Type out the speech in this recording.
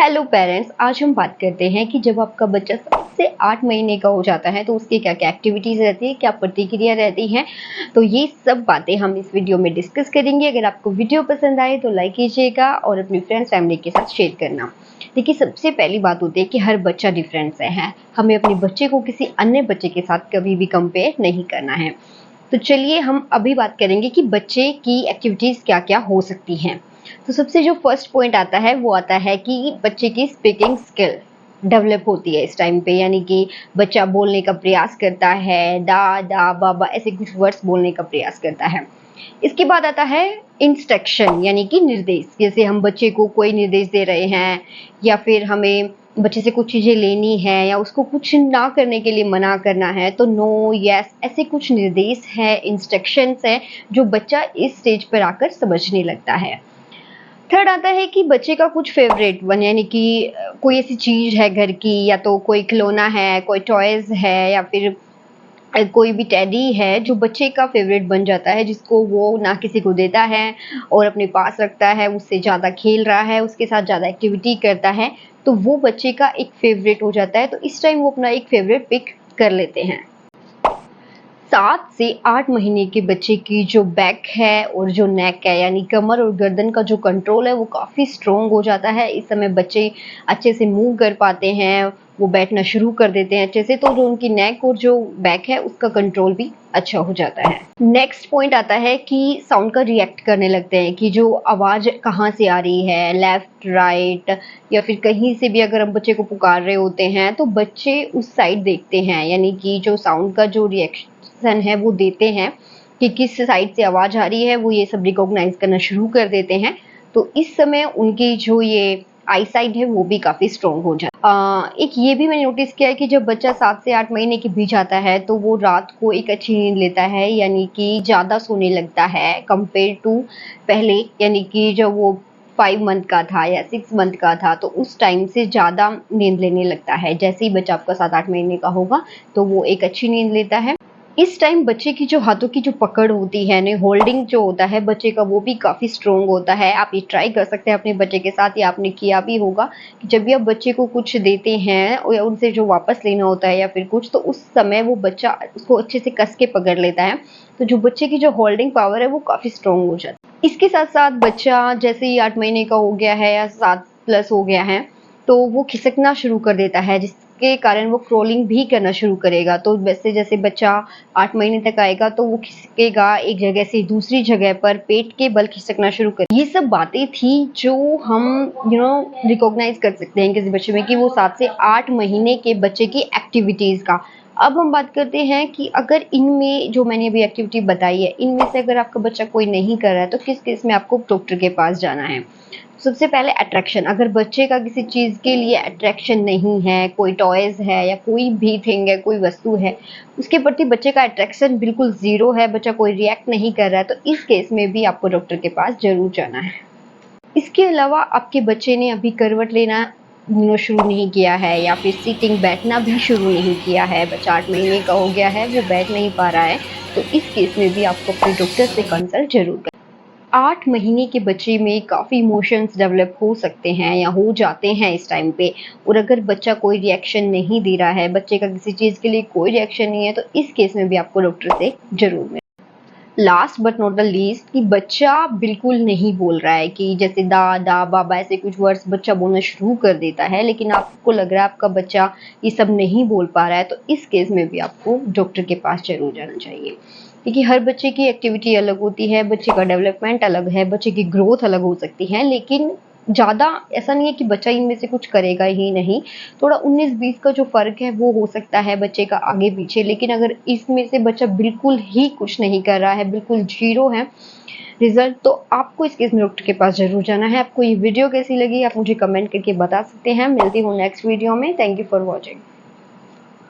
Hello parents, आज हम बात करते हैं कि जब आपका बच्चा 7 से 8 महीने का हो जाता है तो उसकी क्या क्या एक्टिविटीज़ रहती है, क्या प्रतिक्रिया रहती हैं। तो ये सब बातें हम इस वीडियो में डिस्कस करेंगे। अगर आपको वीडियो पसंद आए तो लाइक कीजिएगा और अपनी फ्रेंड्स फैमिली के साथ शेयर करना। देखिए, सबसे पहली बात होती है कि हर बच्चा डिफरेंट है। हमें अपने बच्चे को किसी अन्य बच्चे के साथ कभी भी कंपेयर नहीं करना है। तो चलिए हम अभी बात करेंगे कि बच्चे की एक्टिविटीज़ क्या क्या हो सकती हैं। तो सबसे जो फर्स्ट पॉइंट आता है वो आता है कि बच्चे की स्पीकिंग स्किल डेवलप होती है इस टाइम पे, यानी कि बच्चा बोलने का प्रयास करता है, दा दा बाबा ऐसे कुछ वर्ड्स बोलने का प्रयास करता है। इसके बाद आता है इंस्ट्रक्शन, यानी कि निर्देश। जैसे हम बच्चे को कोई निर्देश दे रहे हैं या फिर हमें बच्चे से कुछ चीज़ें लेनी है या उसको कुछ ना करने के लिए मना करना है, तो नो, यस, ऐसे कुछ निर्देश है, इंस्ट्रक्शंस है जो बच्चा इस स्टेज पर आकर समझने लगता है। थर्ड आता है कि बच्चे का कुछ फेवरेट वन, यानी कि कोई ऐसी चीज़ है घर की, या तो कोई खिलौना है, कोई टॉयज़ है, या फिर कोई भी टेडी है जो बच्चे का फेवरेट बन जाता है, जिसको वो ना किसी को देता है और अपने पास रखता है, उससे ज़्यादा खेल रहा है, उसके साथ ज़्यादा एक्टिविटी करता है, तो वो बच्चे का एक फेवरेट हो जाता है। तो इस टाइम वो अपना एक फेवरेट पिक कर लेते हैं। 7 से 8 महीने के बच्चे की जो बैक है और जो नेक है, यानी कमर और गर्दन का जो कंट्रोल है वो काफ़ी स्ट्रॉन्ग हो जाता है। इस समय बच्चे अच्छे से मूव कर पाते हैं, वो बैठना शुरू कर देते हैं अच्छे से, तो जो उनकी नेक और जो बैक है उसका कंट्रोल भी अच्छा हो जाता है। नेक्स्ट पॉइंट आता है कि साउंड का रिएक्ट करने लगते हैं कि जो आवाज़ कहाँ से आ रही है, लेफ्ट, राइट, या फिर कहीं से भी अगर हम बच्चे को पुकार रहे होते हैं तो बच्चे उस साइड देखते हैं, यानी कि जो साउंड का जो रिएक्शन है वो देते हैं कि किस साइड से आवाज़ आ रही है, वो ये सब रिकॉग्नाइज करना शुरू कर देते हैं। तो इस समय उनकी जो ये आई साइड है वो भी काफ़ी स्ट्रॉन्ग हो जाती है। एक ये भी मैंने नोटिस किया है कि जब बच्चा 7 से 8 महीने के बीच आता है तो वो रात को एक अच्छी नींद लेता है, यानी कि ज़्यादा सोने लगता है कंपेयर टू पहले, यानी कि जब वो 5 मंथ का था या 6 मंथ का था तो उस टाइम से ज़्यादा नींद लेने लगता है। जैसे ही बच्चा आपका 7-8 महीने का होगा तो वो एक अच्छी नींद लेता है। इस टाइम बच्चे की जो हाथों की जो पकड़ होती है ना, होल्डिंग जो होता है बच्चे का, वो भी काफ़ी स्ट्रॉन्ग होता है। आप ये ट्राई कर सकते हैं अपने बच्चे के साथ, या आपने किया भी होगा कि जब भी आप बच्चे को कुछ देते हैं और या उनसे जो वापस लेना होता है या फिर कुछ, तो उस समय वो बच्चा उसको अच्छे से कस के पकड़ लेता है। तो जो बच्चे की जो होल्डिंग पावर है वो काफ़ी स्ट्रॉन्ग हो जाती है। इसके साथ साथ बच्चा जैसे ही 8 महीने का हो गया है या 7 प्लस हो गया है तो वो खिसकना शुरू कर देता है, जिसके कारण वो क्रोलिंग भी करना शुरू करेगा। तो वैसे जैसे बच्चा 8 महीने तक आएगा तो वो खिसकेगा एक जगह से दूसरी जगह पर, पेट के बल खिसकना शुरू कर। ये सब बातें थी जो हम रिकॉग्नाइज कर सकते हैं किसी बच्चे में कि वो 7 से 8 महीने के बच्चे की एक्टिविटीज़ का। अब हम बात करते हैं कि अगर इनमें जो मैंने अभी एक्टिविटी बताई है, इनमें से अगर आपका बच्चा कोई नहीं कर रहा है तो किस केस में आपको डॉक्टर के पास जाना है। सबसे पहले अट्रैक्शन, अगर बच्चे का किसी चीज़ के लिए अट्रैक्शन नहीं है, कोई टॉयज़ है या कोई भी थिंग है, कोई वस्तु है, उसके प्रति बच्चे का अट्रैक्शन बिल्कुल ज़ीरो है, बच्चा कोई रिएक्ट नहीं कर रहा है, तो इस केस में भी आपको डॉक्टर के पास ज़रूर जाना है। इसके अलावा आपके बच्चे ने अभी करवट लेना शुरू नहीं किया है या फिर सीटिंग बैठना भी शुरू नहीं किया है, बच्चा 8 महीने का हो गया है, वो बैठ नहीं पा रहा है, तो इस केस में भी आपको अपने डॉक्टर से कंसल्ट ज़रूर करना। 8 महीने के बच्चे में काफ़ी इमोशंस डेवलप हो सकते हैं या हो जाते हैं इस टाइम पे, और अगर बच्चा कोई रिएक्शन नहीं दे रहा है, बच्चे का किसी चीज़ के लिए कोई रिएक्शन नहीं है, तो इस केस में भी आपको डॉक्टर से ज़रूर मिलें। Last but not the least, कि बच्चा बिल्कुल नहीं बोल रहा है, कि जैसे दा दा बाबा ऐसे कुछ वर्ड्स बच्चा बोलना शुरू कर देता है, लेकिन आपको लग रहा है आपका बच्चा ये सब नहीं बोल पा रहा है, तो इस केस में भी आपको डॉक्टर के पास ज़रूर जाना चाहिए। क्योंकि हर बच्चे की एक्टिविटी अलग होती है, बच्चे का डेवलपमेंट अलग है, बच्चे की ग्रोथ अलग हो सकती है, लेकिन ज़्यादा ऐसा नहीं है कि बच्चा इनमें से कुछ करेगा ही नहीं। थोड़ा 19-20 का जो फ़र्क है वो हो सकता है बच्चे का आगे पीछे, लेकिन अगर इसमें से बच्चा बिल्कुल ही कुछ नहीं कर रहा है, बिल्कुल ज़ीरो है रिज़ल्ट, तो आपको इस केस में डॉक्टर के पास ज़रूर जाना है। आपको ये वीडियो कैसी लगी आप मुझे कमेंट करके बता सकते हैं। मिलती हूँ नेक्स्ट वीडियो में। Thank you for watching.